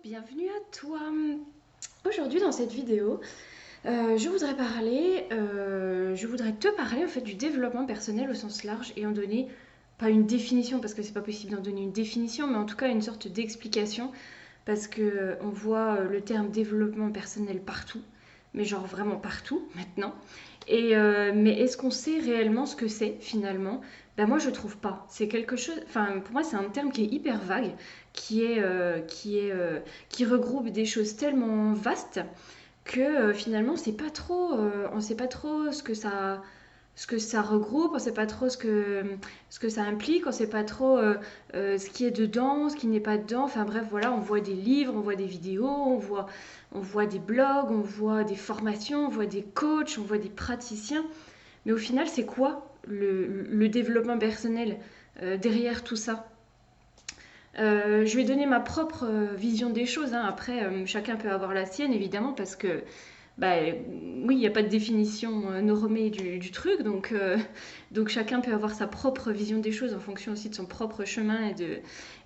bienvenue à toi. Aujourd'hui dans cette vidéo, je voudrais te parler en fait du développement personnel au sens large et en donner pas une définition parce que c'est pas possible d'en donner une définition, mais en tout cas une sorte d'explication parce que on voit le terme développement personnel partout, mais genre vraiment partout maintenant. Mais est-ce qu'on sait réellement ce que c'est finalement? Ben moi je trouve pas. C'est quelque chose. Enfin pour moi c'est un terme qui est hyper vague, qui regroupe des choses tellement vastes que finalement on sait pas trop ce que ça regroupe, on sait pas trop ce que ça implique, on sait pas trop ce qui est dedans, ce qui n'est pas dedans. Enfin bref, voilà, on voit des livres, on voit des vidéos, on voit des blogs, on voit des formations, on voit des coachs, on voit des praticiens. Mais au final, c'est quoi le développement personnel derrière tout ça? Je vais donner ma propre vision des choses, hein. Après, chacun peut avoir la sienne, évidemment, parce que bah, oui, il n'y a pas de définition normée du truc, donc chacun peut avoir sa propre vision des choses en fonction aussi de son propre chemin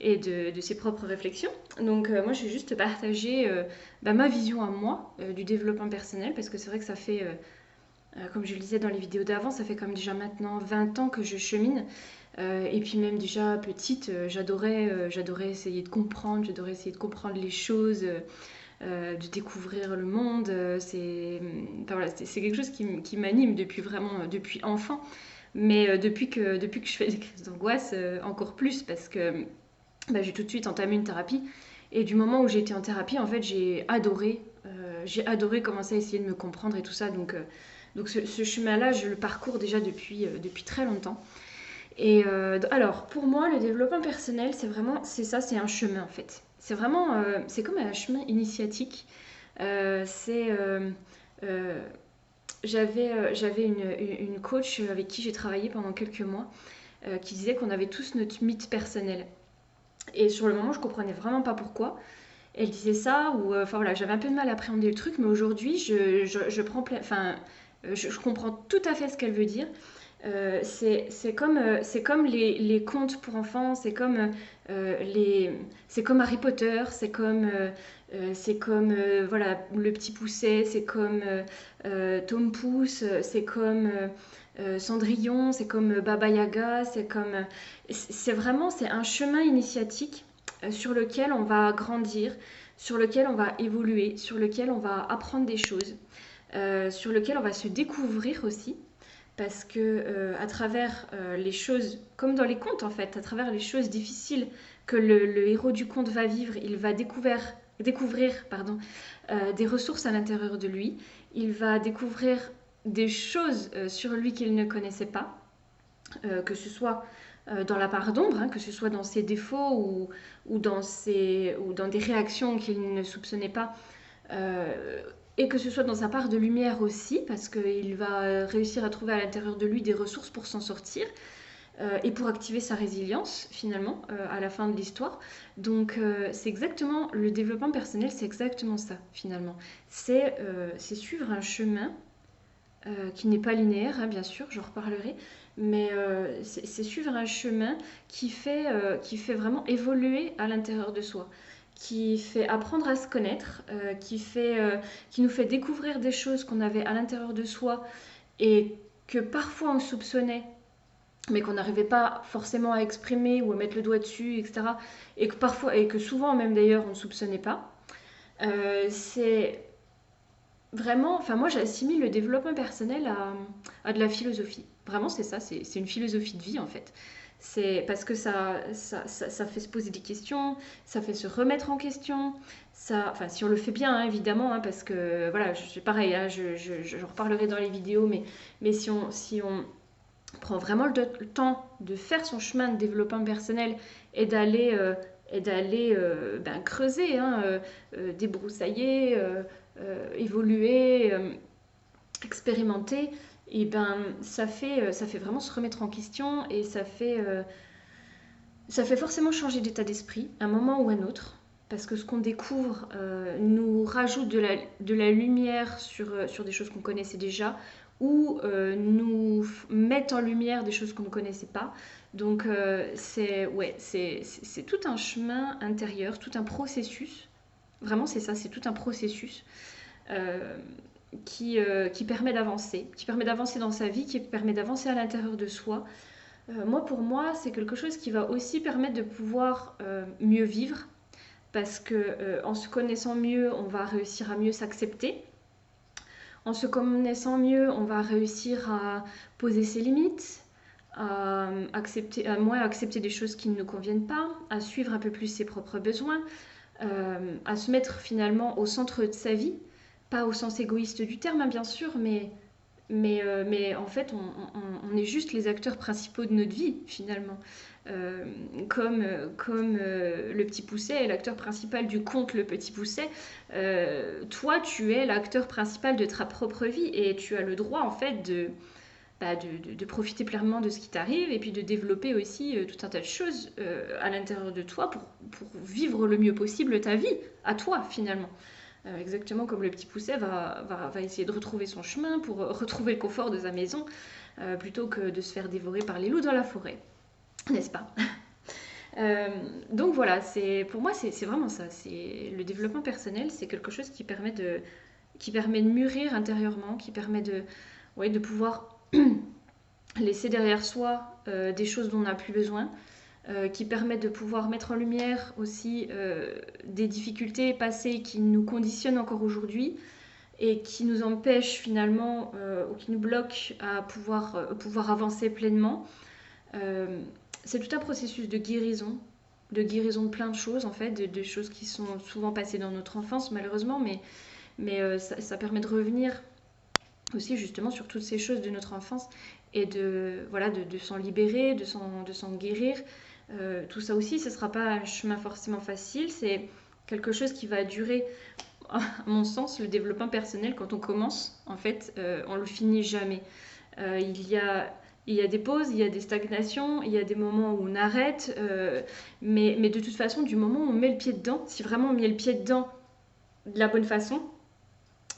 et de ses propres réflexions. Donc moi, je vais juste partager ma vision à moi du développement personnel, parce que c'est vrai que ça fait, comme je le disais dans les vidéos d'avant, ça fait comme déjà maintenant 20 ans que je chemine. Et puis même déjà petite, j'adorais essayer de comprendre, j'adorais essayer de comprendre les choses, de découvrir le monde. Enfin, voilà, c'est quelque chose qui m'anime depuis vraiment depuis enfant. Mais depuis que je fais des crises d'angoisse, encore plus parce que j'ai tout de suite entamé une thérapie. Et du moment où j'ai été en thérapie, en fait, j'ai adoré commencer à essayer de me comprendre et tout ça. Donc ce chemin-là, je le parcours déjà depuis très longtemps. Alors, pour moi, le développement personnel, c'est ça, c'est un chemin en fait. C'est vraiment, c'est comme un chemin initiatique. Euh, c'est, euh, euh, j'avais une coach avec qui j'ai travaillé pendant quelques mois qui disait qu'on avait tous notre mythe personnel. Et sur le moment, je comprenais vraiment pas pourquoi. Elle disait ça, ou enfin voilà, j'avais un peu de mal à appréhender le truc, mais aujourd'hui, je prends enfin, je comprends tout à fait ce qu'elle veut dire. C'est comme les contes pour enfants, c'est comme Harry Potter, c'est comme voilà, Le Petit Poucet, c'est comme Tom Pouce, c'est comme Cendrillon, c'est comme Baba Yaga, c'est un chemin initiatique sur lequel on va grandir, sur lequel on va évoluer, sur lequel on va apprendre des choses, sur lequel on va se découvrir aussi parce que à travers les choses, comme dans les contes en fait, à travers les choses difficiles que le héros du conte va vivre, il va découvrir des ressources à l'intérieur de lui, il va découvrir des choses sur lui qu'il ne connaissait pas, que ce soit dans la part d'ombre, hein, que ce soit dans ses défauts ou dans des réactions qu'il ne soupçonnait pas, et que ce soit dans sa part de lumière aussi, parce qu'il va réussir à trouver à l'intérieur de lui des ressources pour s'en sortir et pour activer sa résilience finalement à la fin de l'histoire. Donc c'est exactement le développement personnel, c'est exactement ça finalement. C'est suivre un chemin qui n'est pas linéaire, hein, bien sûr, j'en reparlerai, mais c'est suivre un chemin qui fait vraiment évoluer à l'intérieur de soi, qui fait apprendre à se connaître, qui nous fait découvrir des choses qu'on avait à l'intérieur de soi et que parfois on soupçonnait, mais qu'on n'arrivait pas forcément à exprimer ou à mettre le doigt dessus, etc. Et que souvent même d'ailleurs on ne soupçonnait pas. C'est vraiment, enfin moi j'assimile le développement personnel à de la philosophie. Vraiment c'est ça, c'est une philosophie de vie en fait. C'est parce que ça fait se poser des questions, ça fait se remettre en question. Ça, enfin si on le fait bien hein, évidemment, hein, parce que voilà, pareil, hein, j'en reparlerai dans les vidéos, mais si on prend vraiment le temps de faire son chemin de développement personnel et d'aller creuser, hein, débroussailler, évoluer, expérimenter, et ben ça fait vraiment se remettre en question et ça fait forcément changer d'état d'esprit à un moment ou à un autre. Parce que ce qu'on découvre nous rajoute de la lumière sur des choses qu'on connaissait déjà ou nous met en lumière des choses qu'on ne connaissait pas. Donc c'est tout un chemin intérieur, tout un processus Vraiment, c'est ça, c'est tout un processus euh, qui permet d'avancer dans sa vie, qui permet d'avancer à l'intérieur de soi. Moi, pour moi, c'est quelque chose qui va aussi permettre de pouvoir mieux vivre, parce que en se connaissant mieux, on va réussir à mieux s'accepter. En se connaissant mieux, on va réussir à poser ses limites, à moins accepter des choses qui ne nous conviennent pas, à suivre un peu plus ses propres besoins, à se mettre finalement au centre de sa vie, pas au sens égoïste du terme, hein, bien sûr, mais en fait, on est juste les acteurs principaux de notre vie, finalement. Euh, comme le Petit Pousset est l'acteur principal du conte Le Petit Pousset, toi, tu es l'acteur principal de ta propre vie et tu as le droit, en fait, de profiter pleinement de ce qui t'arrive et puis de développer aussi tout un tas de choses à l'intérieur de toi pour vivre le mieux possible ta vie, à toi, finalement. Exactement comme le Petit Pousset va essayer de retrouver son chemin pour retrouver le confort de sa maison, plutôt que de se faire dévorer par les loups dans la forêt, n'est-ce pas? Euh, donc voilà, pour moi c'est vraiment ça. C'est le développement personnel, c'est quelque chose qui permet de mûrir intérieurement, qui permet ouais, de pouvoir laisser derrière soi des choses dont on n'a plus besoin, qui permet de pouvoir mettre en lumière aussi des difficultés passées qui nous conditionnent encore aujourd'hui et qui nous empêchent finalement ou qui nous bloquent à pouvoir avancer pleinement. Euh, c'est tout un processus de guérison de plein de choses en fait, de choses qui sont souvent passées dans notre enfance malheureusement, mais ça permet de revenir aussi justement sur toutes ces choses de notre enfance et voilà, de s'en libérer, de s'en guérir. Tout ça aussi, ce ne sera pas un chemin forcément facile, c'est quelque chose qui va durer. À mon sens, le développement personnel, quand on commence, en fait, on le finit jamais. Euh, il y a, il y a des pauses, il y a des stagnations, il y a des moments où on arrête, mais de toute façon, du moment où on met le pied dedans, si vraiment on met le pied dedans de la bonne façon,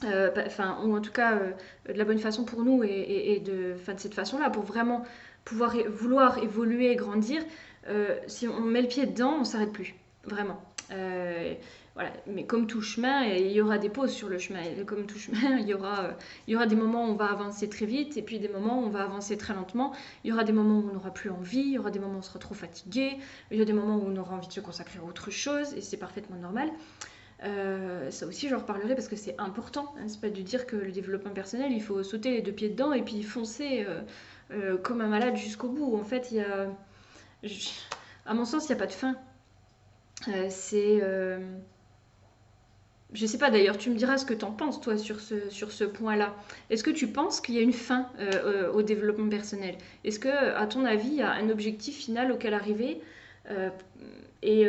enfin, ou en tout cas de la bonne façon pour nous et de cette façon-là, pour vraiment pouvoir vouloir évoluer et grandir, si on met le pied dedans, on s'arrête plus, vraiment. Voilà. Mais comme tout chemin, il y aura des pauses sur le chemin. Et comme tout chemin, il y aura des moments où on va avancer très vite et puis des moments où on va avancer très lentement. Il y aura des moments où on n'aura plus envie, il y aura des moments où on sera trop fatigué, il y a des moments où on aura envie de se consacrer à autre chose et c'est parfaitement normal. Ça aussi, j'en reparlerai parce que c'est important. Hein, c'est pas de dire que le développement personnel, il faut sauter les deux pieds dedans et puis foncer comme un malade jusqu'au bout. En fait, à mon sens, il n'y a pas de fin. C'est. Je sais pas d'ailleurs, tu me diras ce que t'en penses toi sur ce point-là. Est-ce que tu penses qu'il y a une fin au développement personnel? Est-ce que, à ton avis, il y a un objectif final auquel arriver? Euh, et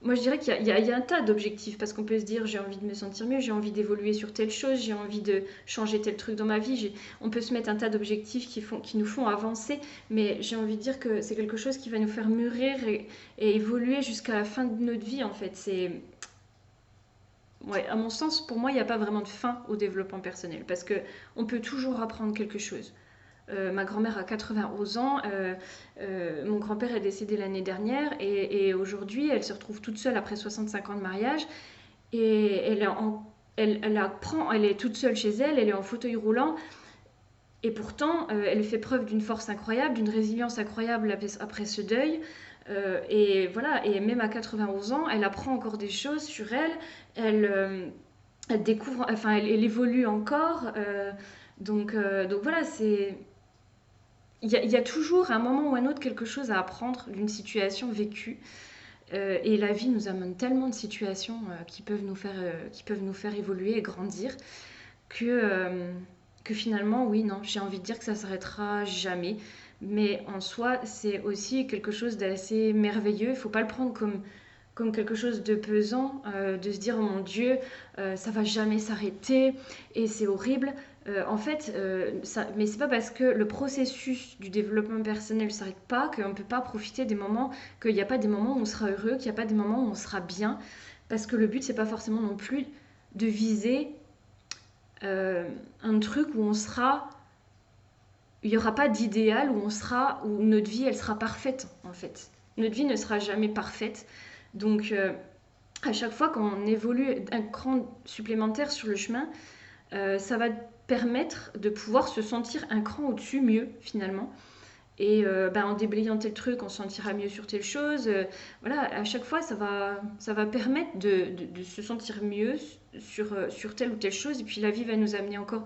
moi, je dirais qu'il y a un tas d'objectifs parce qu'on peut se dire j'ai envie de me sentir mieux, j'ai envie d'évoluer sur telle chose, j'ai envie de changer tel truc dans ma vie. On peut se mettre un tas d'objectifs qui nous font avancer, mais j'ai envie de dire que c'est quelque chose qui va nous faire mûrir et évoluer jusqu'à la fin de notre vie en fait. Ouais, à mon sens, pour moi, il n'y a pas vraiment de fin au développement personnel parce que on peut toujours apprendre quelque chose. Ma grand-mère a 91 ans, mon grand-père est décédé l'année dernière et aujourd'hui elle se retrouve toute seule après 65 ans de mariage et elle apprend, elle est toute seule chez elle, elle est en fauteuil roulant et pourtant elle fait preuve d'une force incroyable, d'une résilience incroyable après ce deuil. Et voilà, et même à 91 ans, elle apprend encore des choses sur elle, elle découvre, enfin elle évolue encore. Donc voilà, il y a toujours à un moment ou à un autre quelque chose à apprendre d'une situation vécue. Et la vie nous amène tellement de situations qui peuvent nous faire évoluer et grandir que, euh, que finalement, oui, non, j'ai envie de dire que ça s'arrêtera jamais. Mais en soi, c'est aussi quelque chose d'assez merveilleux. Il ne faut pas le prendre comme quelque chose de pesant, de se dire oh mon Dieu, ça va jamais s'arrêter et c'est horrible. En fait, mais c'est pas parce que le processus du développement personnel ne s'arrête pas qu'on ne peut pas profiter des moments, qu'il n'y a pas des moments où on sera heureux, qu'il n'y a pas des moments où on sera bien. Parce que le but, c'est pas forcément non plus de viser un truc où on sera. Il n'y aura pas d'idéal où notre vie, elle sera parfaite en fait. Notre vie ne sera jamais parfaite. Donc, à chaque fois qu'on évolue un cran supplémentaire sur le chemin, ça va permettre de pouvoir se sentir un cran au-dessus mieux finalement. Et en déblayant tel truc, on se sentira mieux sur telle chose. Voilà, à chaque fois, ça va permettre de se sentir mieux sur telle ou telle chose. Et puis la vie va nous amener encore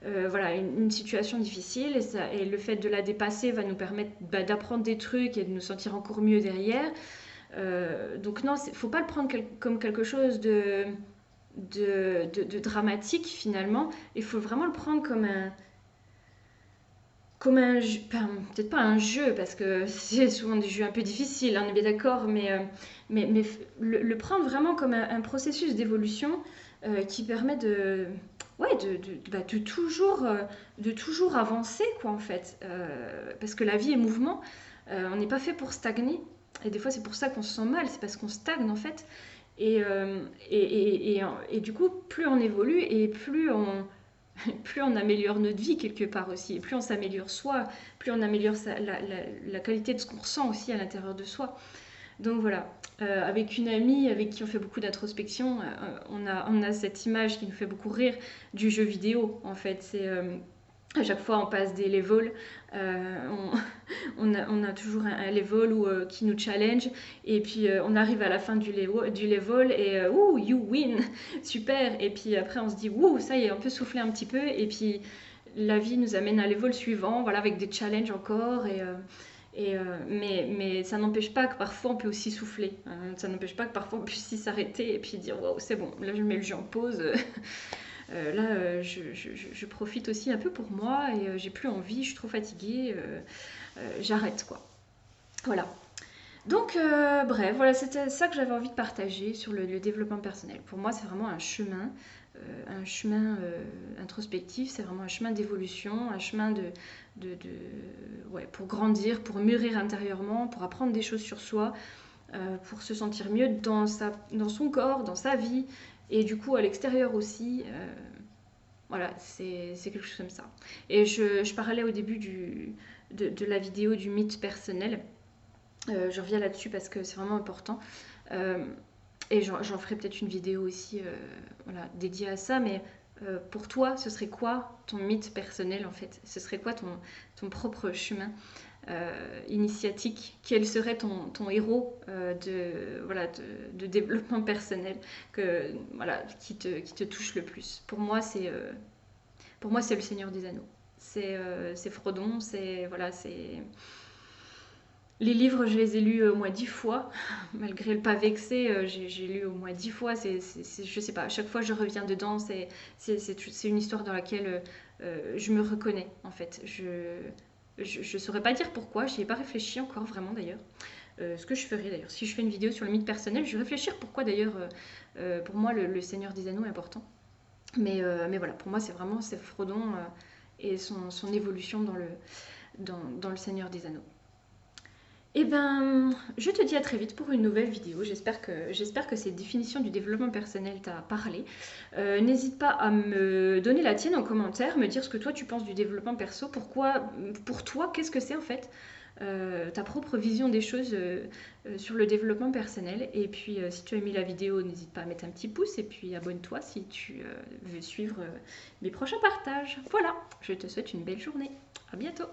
voilà, une situation difficile. Et le fait de la dépasser va nous permettre d'apprendre des trucs et de nous sentir encore mieux derrière. Donc non, il ne faut pas le prendre comme quelque chose de dramatique finalement. Il faut vraiment le prendre comme un jeu, peut-être pas un jeu, parce que c'est souvent des jeux un peu difficiles, hein, on est bien d'accord, mais le prendre vraiment comme un processus d'évolution qui permet ouais, de toujours avancer, quoi, en fait. Parce que la vie est mouvement, on n'est pas fait pour stagner, et des fois c'est pour ça qu'on se sent mal, c'est parce qu'on stagne, en fait. Et du coup, plus on évolue et plus on améliore notre vie quelque part aussi, et plus on s'améliore soi, plus on améliore la qualité de ce qu'on ressent aussi à l'intérieur de soi. Donc voilà, avec une amie avec qui on fait beaucoup d'introspection, on a cette image qui nous fait beaucoup rire du jeu vidéo en fait. C'est à chaque fois on passe des levels, on a toujours un level qui nous challenge et puis on arrive à la fin du level et ouh, you win, super. Et puis après on se dit ouh, ça y est, on peut souffler un petit peu et puis la vie nous amène à level suivant, voilà, avec des challenges encore mais ça n'empêche pas que parfois on peut aussi souffler. Ça n'empêche pas que parfois on peut aussi s'arrêter et puis dire waouh, c'est bon, là je mets le jeu en pause. Là, je profite aussi un peu pour moi et j'ai plus envie, je suis trop fatiguée, j'arrête quoi. Voilà. Donc, bref, voilà, c'était ça que j'avais envie de partager sur le développement personnel. Pour moi, c'est vraiment un chemin introspectif, c'est vraiment un chemin d'évolution, un chemin ouais, pour grandir, pour mûrir intérieurement, pour apprendre des choses sur soi, pour se sentir mieux dans son corps, dans sa vie, et du coup à l'extérieur aussi. Voilà, c'est quelque chose comme ça. Et je parlais au début de la vidéo du mythe personnel. Je reviens là-dessus parce que c'est vraiment important. Euh, et j'en ferai peut-être une vidéo aussi voilà, dédiée à ça. Mais pour toi, ce serait quoi ton mythe personnel en fait? Ce serait quoi ton propre chemin initiatique? Quel serait ton héros voilà, de développement personnel voilà, qui te touche le plus? Pour moi, c'est le Seigneur des Anneaux. C'est Frodon, voilà, c'est les livres, je les ai lus au moins 10 fois. Malgré le pas vexé, j'ai lu au moins 10 fois. Je sais pas, à chaque fois je reviens dedans. C'est une histoire dans laquelle je me reconnais, en fait. Je saurais pas dire pourquoi, j'y ai pas réfléchi encore vraiment d'ailleurs. Ce que je ferais d'ailleurs, si je fais une vidéo sur le mythe personnel, je vais réfléchir pourquoi d'ailleurs, pour moi, le Seigneur des Anneaux est important. Mais voilà, pour moi, c'est Frodon et son évolution dans le Seigneur des Anneaux. Eh ben, je te dis à très vite pour une nouvelle vidéo. J'espère que cette définition du développement personnel t'a parlé. N'hésite pas à me donner la tienne en commentaire, me dire ce que toi tu penses du développement perso. Pour toi, qu'est-ce que c'est en fait ta propre vision des choses sur le développement personnel. Et puis, si tu as aimé la vidéo, n'hésite pas à mettre un petit pouce et puis abonne-toi si tu veux suivre mes prochains partages. Voilà, je te souhaite une belle journée. À bientôt.